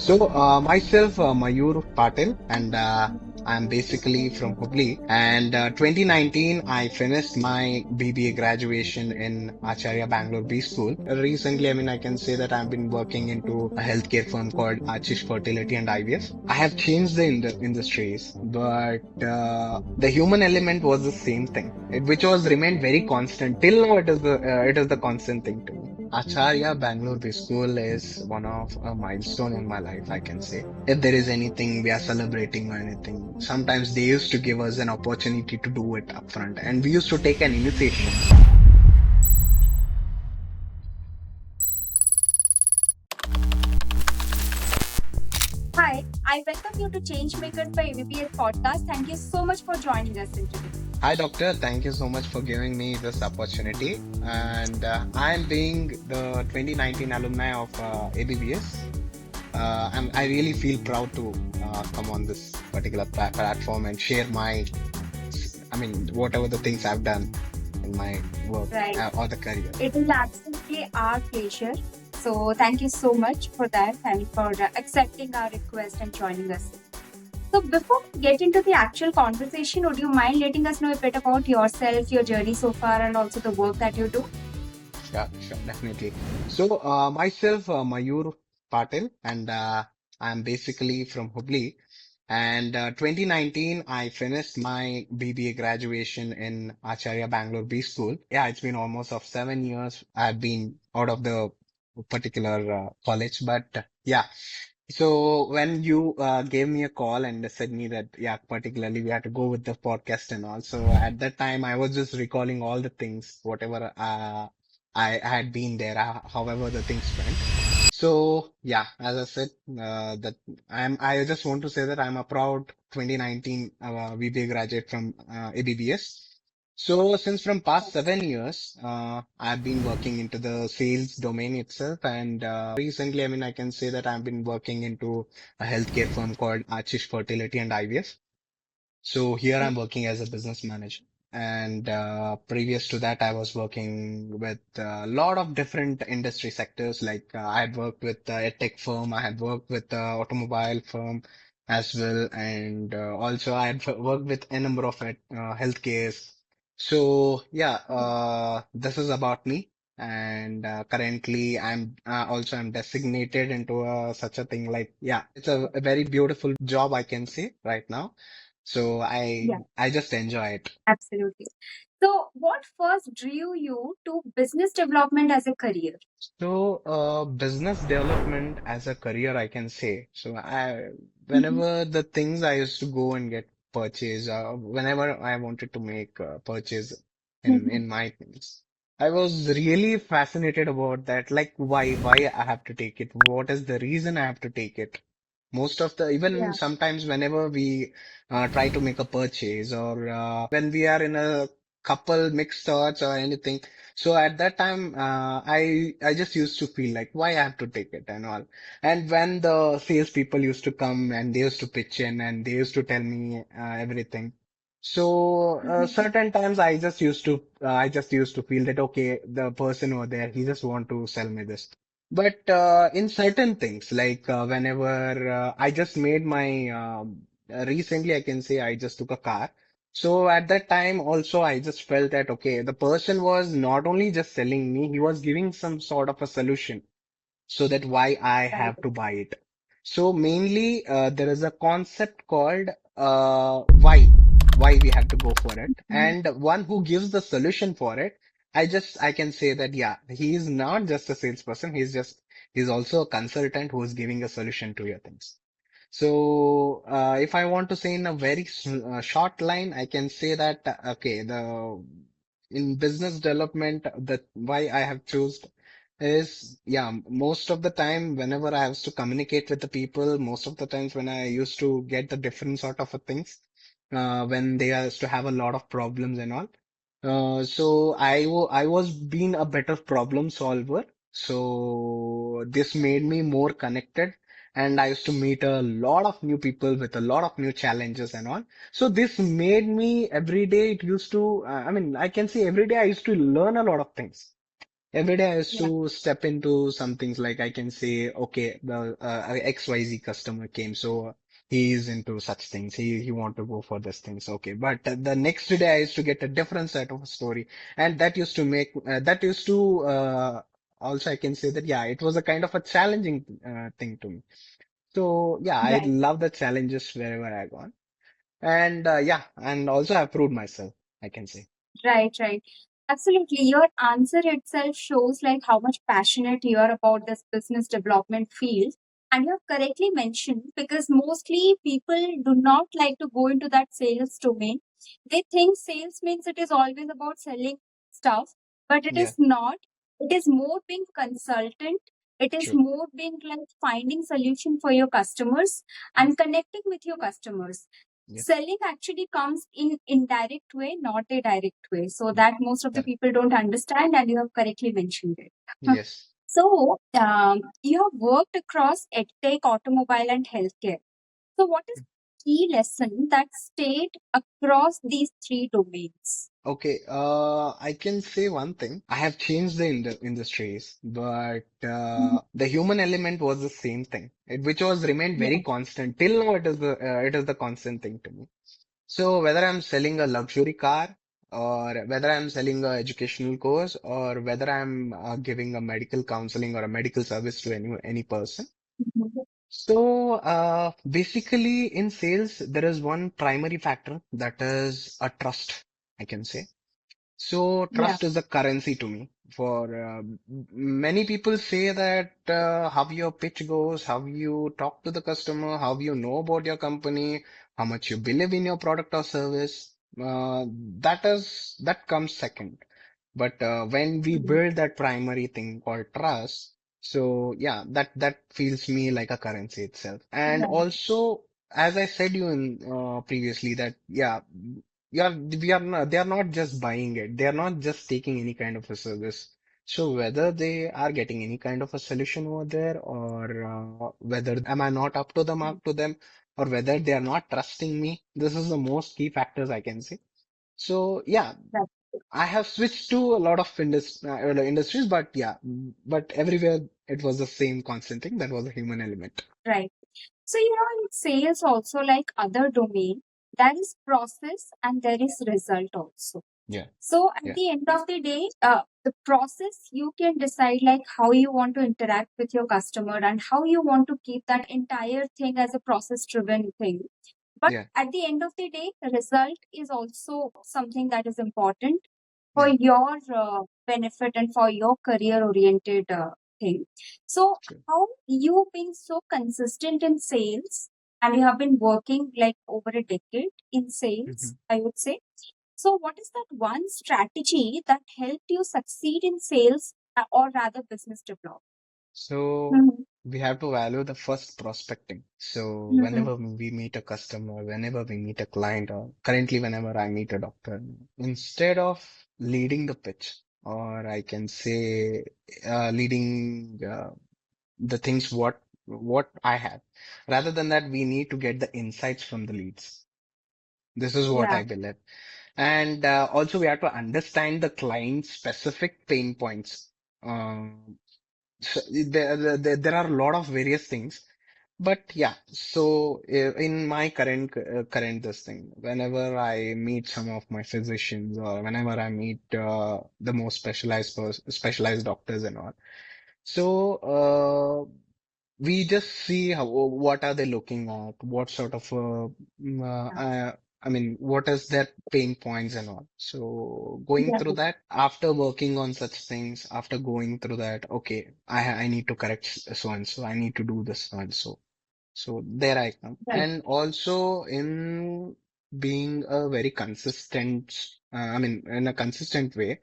Mayur Patil, and I'm basically from Hubli. And 2019, I finished my BBA graduation in Acharya Bangalore B School. Recently, I can say that I've been working into a healthcare firm called Archish Fertility and IVF. I have changed the industries, but the human element was the same thing, which was remained very constant. Till now, it is the constant thing to me. Acharya Bangalore B School is one of a milestone in my life, I can say. If there is anything we are celebrating or anything, sometimes they used to give us an opportunity to do it upfront, and we used to take an initiation. Hi, I welcome you to Changemakers by ABBS podcast. Thank you so much for joining us in today. Hi, doctor. Thank you so much for giving me this opportunity. And I'm being the 2019 alumni of ABBS. I really feel proud to come on this particular platform and share whatever the things I've done in my work Right. or the career. It is absolutely our pleasure. So, thank you so much for that and for accepting our request and joining us. So, before we get into the actual conversation, would you mind letting us know a bit about yourself, your journey so far, and also the work that you do? Sure, definitely. Mayur Patil, and I'm basically from Hubli. And 2019, I finished my BBA graduation in Acharya Bangalore B School. Yeah, it's been almost of 7 years. I've been out of the particular college, but yeah. So when you gave me a call and said me that, yeah, particularly we had to go with the podcast and all. So at that time, I was just recalling all the things, whatever I had been there, however the things went. So yeah, as I said, that I just want to say that I'm a proud 2019 BBA graduate from ABBS. So since from past 7 years, I've been working into the sales domain itself, and recently, I can say that I've been working into a healthcare firm called Archish Fertility and IVF. So here I'm working as a business manager. And previous to that, I was working with a lot of different industry sectors. Like I had worked with a tech firm, I had worked with a automobile firm as well, and also I had worked with a number of healthcares. So yeah, this is about me. And currently, I'm designated into such a thing like, yeah, it's a very beautiful job I can say right now. So Yeah, I just enjoy it. absolutely. So, what first drew you to business development as a career? So business development as a career, I can say. So Mhm. whenever the things I used to go and get purchase, whenever I wanted to make purchase Mhm. in my things, I was really fascinated about that. Like why I have to take it? What is the reason I have to take it? Most of the even Yeah. sometimes whenever we try to make a purchase or when we are in a couple mixed thoughts or anything. So at that time, I just used to feel like why I have to take it and all. And when the salespeople used to come and they used to pitch in and they used to tell me everything. So Mhm. certain times I just used to feel that okay, the person over there, he just want to sell me this. But in certain things, like whenever I just made my recently, I can say I just took a car. So at that time also I just felt that okay, the person was not only just selling me, he was giving some sort of a solution so that why I Right. have to buy it. So mainly there is a concept called why we have to go for it, Mhm. and one who gives the solution for it. I can say that yeah, he is not just a salesperson. He's also a consultant who is giving a solution to your things. So, if I want to say in a very short line, I can say that okay, the in business development, that why I have chosen is yeah, most of the time whenever I have to communicate with the people, most of the times when I used to get the different sort of a things, when they used to have a lot of problems and all. So I was being a better problem solver. So this made me more connected and I used to meet a lot of new people with a lot of new challenges and all. So this made me every day it used to, I can say every day I used to learn a lot of things. Every day I used Yeah. to step into some things like I can say, okay, the XYZ customer came, so he is into such things. He want to go for this things. Okay, but the next day I used to get a different set of story, and that used to make that used to also I can say that yeah, it was a kind of a challenging thing to me. So yeah, I Right. love the challenges wherever I gone, and yeah, and also I've proved myself, I can say. Right, right. Absolutely. Your answer itself shows like how much passionate you are about this business development field. And you have correctly mentioned because mostly people do not like to go into that sales domain. They think sales means it is always about selling stuff, but it Yeah, is not. It is more being consultant. It is true. more being like finding solution for your customers Mm, and connecting with your customers. yeah, Selling actually comes in indirect way, not a direct way, so mm, that most of the correct. people don't understand, and you have correctly mentioned it. Huh. Yes. So you have worked across edtech, automobile, and healthcare. So what is the key lesson that stayed across these three domains? Okay, I can say one thing. I have changed the industries, but Mhm. the human element was the same thing, which was remained Yeah. very constant till now. It is the constant thing to me. So whether I'm selling a luxury car, or whether I'm selling a educational course, or whether I'm giving a medical counseling or a medical service to any person. Mhm. So basically, in sales, there is one primary factor that is a trust, I can say. So Yeah. trust is a currency to me. For many people say that how your pitch goes, how you talk to the customer, how you know about your company, how much you believe in your product or service, that comes second. But when we Mhm. build that primary thing called trust, so yeah, that feels me like a currency itself. And Yeah. also, as I said you in previously, that yeah, we are not, they are not just buying it. They are not just taking any kind of a service. So whether they are getting any kind of a solution over there, or whether am I not up to the mark to them, or whether they are not trusting me, this is the most key factors I can say. So yeah, That's I have switched to a lot of industries, but yeah, but everywhere it was the same constant thing. That was a human element. right. So, in sales also like other domain, there is process and there is result also. Yeah, So at yeah, the end of the day, the process you can decide like how you want to interact with your customer and how you want to keep that entire thing as a process driven thing. But yeah, at the end of the day, the result is also something that is important for yeah. your benefit and for your career oriented thing. So True. how you been so consistent in sales and you have been working like over a decade in hmm sales, I would say. So what is that one strategy that helped you succeed in sales or rather business development? So Mhm. we have to value the first prospecting. So Mhm. whenever we meet a customer, whenever we meet a client, or currently whenever I meet a doctor, instead of leading the pitch, or I can say leading the things what I have, rather than that, we need to get the insights from the leads. This is what Yeah. I believe. And also we have to understand the client's specific pain points. So there are a lot of various things, but yeah. So in my current this thing, whenever I meet some of my physicians, or whenever I meet the most specialized doctors and all, so we just see what are they looking at, what sort of I mean, what is their pain points and all. So going Yeah. through that, after working on such things, after going through that, okay, I need to correct so and so, I need to do this so and so. So there I come. Right. And also in being a very consistent, I mean, in a consistent way,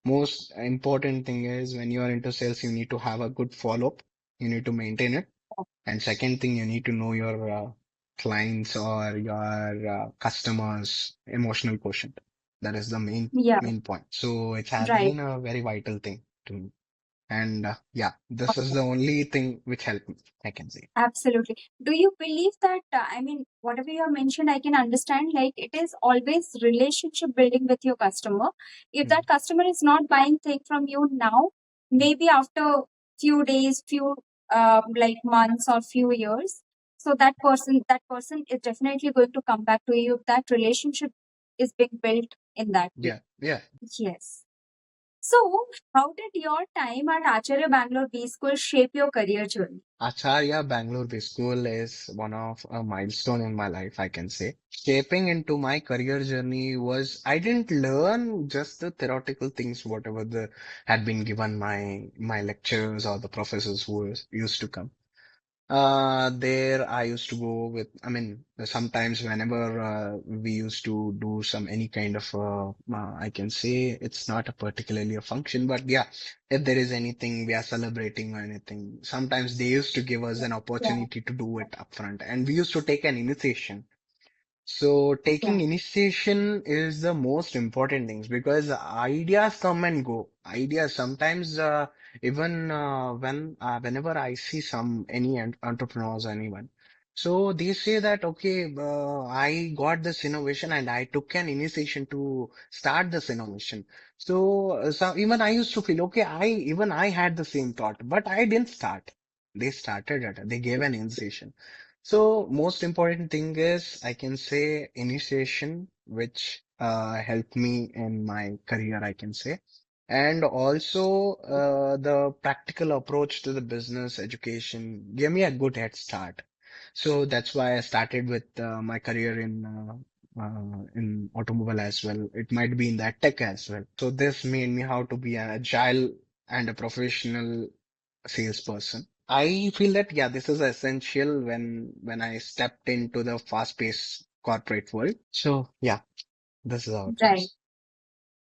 most important thing is when you are into sales, you need to have a good follow-up. You need to maintain it. And second thing, you need to know your clients or your customers' emotional quotient. That is the Yeah. main point. So it has Right. been a very vital thing to me. And yeah, this is the only thing which helped me, I can say. Absolutely. Do you believe that, I mean, whatever you have mentioned, I can understand, like, it is always relationship building with your customer. If Mhm. that customer is not buying thing from you now, maybe after few days, few like months or few years. So that person is definitely going to come back to you. That relationship is being built in that way. Yeah, yeah. Yes. So, how did your time at Acharya Bangalore B School shape your career journey? Acharya Bangalore B School is one of a milestone in my life, I can say. Shaping into my career journey was I didn't learn just the theoretical things, whatever the had been given my lecturers or the professors who used to come. There I used to go with, I mean, sometimes whenever we used to do some any kind of, I can say it's not a particularly a function, but yeah, if there is anything we are celebrating or anything, sometimes they used to give us an Yeah, opportunity to do it upfront, and we used to take an initiation. So yeah, taking initiation is the most important things because ideas come and go. Ideas sometimes even whenever I see any entrepreneurs or anyone, so they say that okay, I got this innovation and I took an initiation to start this innovation. So even I used to feel okay, I had the same thought, but I didn't start. They started it. They gave an initiation. So most important thing is I can say initiation, which helped me in my career, I can say. And also the practical approach to the business education gave me a good head start. So that's why I started with my career in automobile as well. It might be in that tech as well. So this made me how to be an agile and a professional salesperson. I feel that yeah, this is essential when I stepped into the fast-paced corporate world. So yeah, this is how it right. was.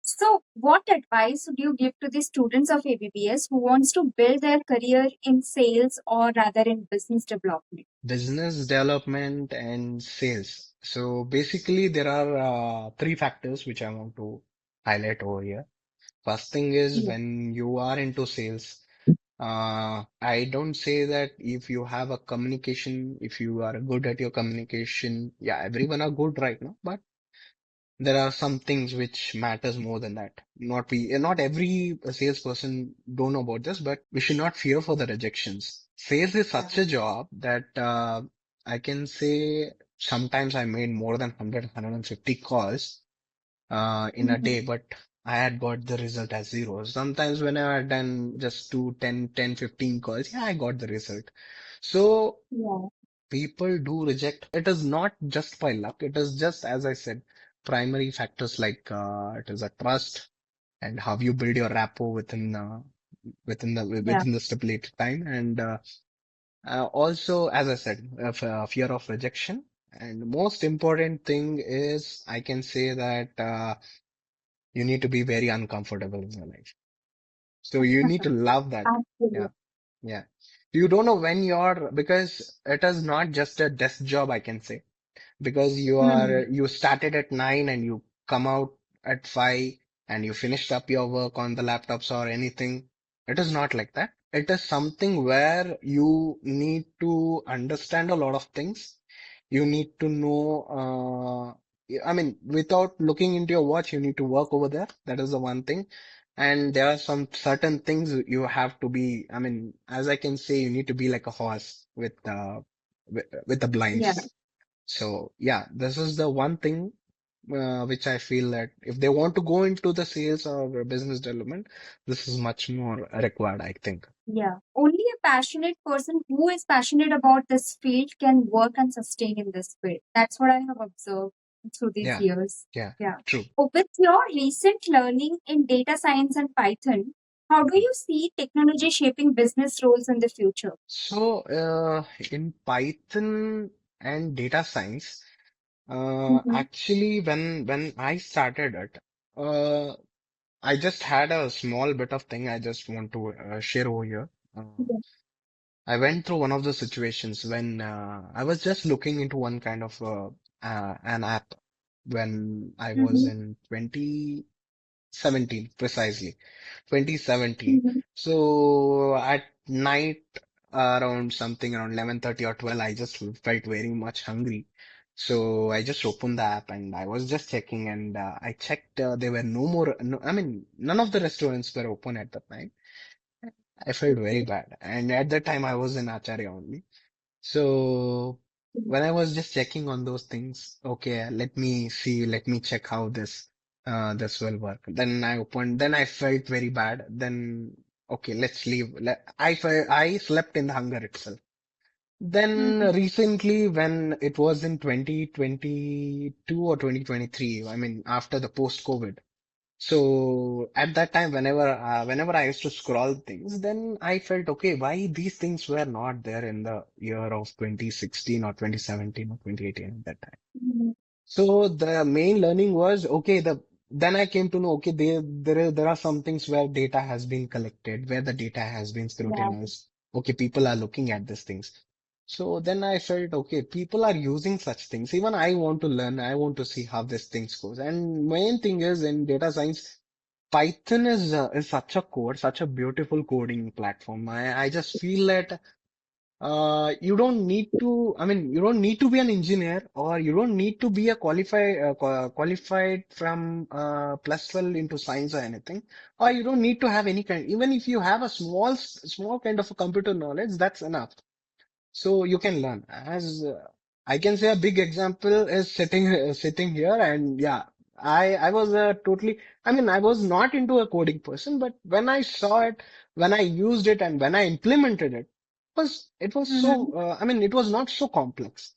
So, what advice would you give to the students of ABBS who wants to build their career in sales or rather in business development? Business development and sales. So basically, there are three factors which I want to highlight over here. First thing is Yeah. when you are into sales. I don't say that if you have a communication, if you are good at your communication, yeah, everyone are good right now, but there are some things which matters more than that. Not every salesperson don't know about this, but we should not fear for the rejections. Sales is Yeah. such a job that I can say sometimes I made more than 150 calls in a Mhm. day, but I had got the result as zero. Sometimes when I had done just 10, 15 calls, yeah, I got the result. So Yeah. people do reject. It is not just by luck. It is just, as I said, primary factors like it is a trust and how you build your rapport Yeah. within the stipulated time, and also, as I said, fear of rejection. And most important thing is, I can say that you need to be very uncomfortable in your life. So you need to love that. Absolutely. Yeah. Yeah. You don't know when because it is not just a desk job, I can say, because Hmm. you started at 9 and you come out at 5 and you finished up your work on the laptops or anything. It is not like that. It is something where you need to understand a lot of things. You need to know, I mean, without looking into your watch, you need to work over there. That is the one thing. And there are some certain things you have to be, I mean, as I can say, you need to be like a horse with the Yeah. blinds. So yeah, this is the one thing which I feel that if they want to go into the sales or business development, this is much more required, I think. Yeah. Only a passionate person who is passionate about this field can work and sustain in this field. That's what I have observed through these Yeah, years. yeah, Yeah. true. With your recent learning in data science and Python, how do you see technology shaping business roles in the future? So in Python and data science, Mhm. actually when I started it, uh, I just had a small bit of thing I just want to share over here. Yeah. I went through one of the situations when I was just looking into one kind of an app when I was Mhm. in 2017, precisely 2017. Mhm. So at night, around something around 11:30 or 12, I just felt very much hungry. So I just opened the app and I was just checking, and I checked there were no more, no, I mean, none of the restaurants were open at that time. I felt very bad. And at that time I was in Acharya only. So when I was just checking on those things, okay, let me see, let me check how this will work. Then I opened, then I felt very bad. Then, okay, let's leave. I slept in the hunger itself. Then Mhm. recently, when it was in 2022 or 2023, I mean, after the post-COVID. So at that time, whenever I used to scroll things, then I felt, okay, why these things were not there in the year of 2016 or 2017 or 2018 at that time. Mhm. So the main learning was, okay, then I came to know, okay, there are some things where data has been collected, where the data has been Yeah. scrutinized. Okay, people are looking at these things. So then I felt, okay, people are using such things. Even I want to learn, I want to see how this things goes. And main thing is in data science, Python is such a code, such a beautiful coding platform. I just feel that you don't need to, I mean, you don't need to be an engineer or you don't need to be a qualified from plus 12 into science or anything, or you don't need to have any kind, even if you have a small kind of a computer knowledge, that's enough. So you can learn. As I can say, a big example is sitting here, and yeah, I was totally. I mean, I was not into a coding person, but when I saw it, when I used it, and when I implemented it, it was so. Mhm. I mean, it was not so complex.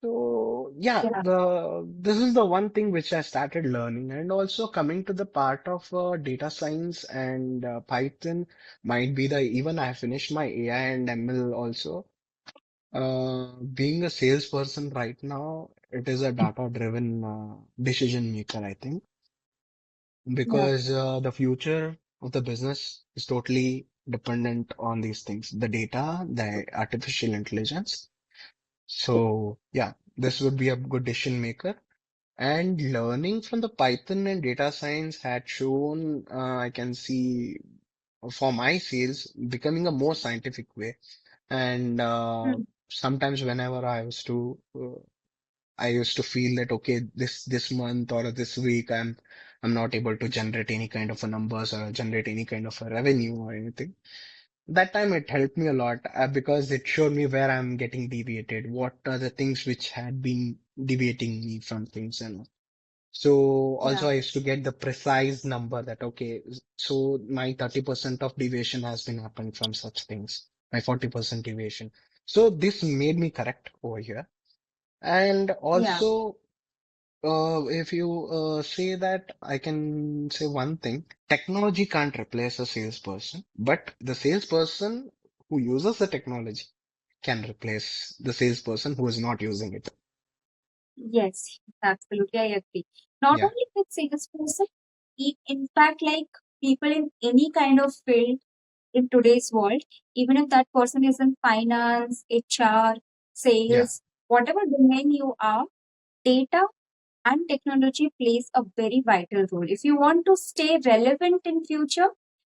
So yeah, Yeah. the this is the one thing which I started learning, and also coming to the part of data science and Python might be the even I finished my AI and ML also. Being a salesperson right now, it is a data-driven decision maker, I think, Yeah. because the future of the business is totally dependent on these things, the data, the artificial intelligence. So yeah, this would be a good decision maker. And learning from the Python and data science had shown, I can see for my sales becoming a more scientific way. And Mhm. sometimes whenever I used to feel that okay, this month or this week, I'm not able to generate any kind of a numbers or generate any kind of a revenue or anything. That time it helped me a lot because it showed me where I'm getting deviated, what are the things which had been deviating me from things and all. So also Yeah. I used to get the precise number that okay, so my 30% of deviation has been happening from such things, my 40% deviation. So this made me correct over here. And Yeah. also, if you say that, I can say one thing, technology can't replace a salesperson, but the salesperson who uses the technology can replace the salesperson who is not using it. Yes, absolutely. I agree. Not Yeah, only with salesperson, in fact, like people in any kind of field in today's world, even if that person is in finance, HR, yeah. sales, whatever domain you are, data and technology plays a very vital role. If you want to stay relevant in future,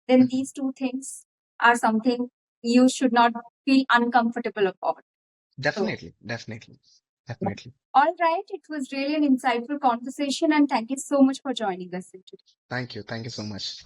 then Mhm. these two things are something you should not feel uncomfortable about. So, Definitely, definitely, yeah. definitely. All right, it was really an insightful conversation, and thank you so much for joining us in today. Thank you. Thank you so much.